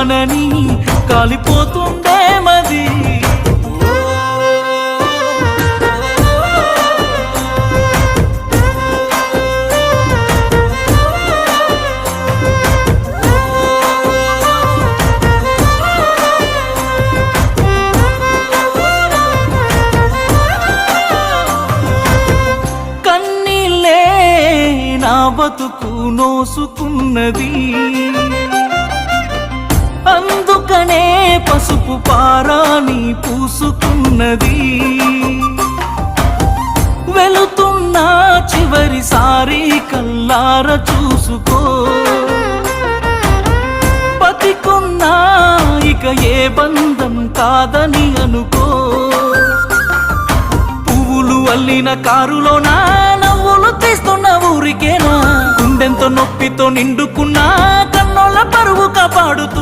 అవుతానని కాలిపోతుందే మది. కన్నీళ్ళే నా బతుకు నోసుకున్నది, అందుకనే పసుపు పారాని పూసుకున్నది. వెళుతున్నా చివరిసారి కల్లార చూసుకో, బతికున్నా ఇక ఏ బంధం కాదని అనుకో. పువ్వులు అల్లిన కారులోనా నవ్వులు తీస్తున్న ఊరికేనా, గుండెంతో నొప్పితో నిండుకున్నా కన్నోళ్ళ పరువు కాపాడుతూ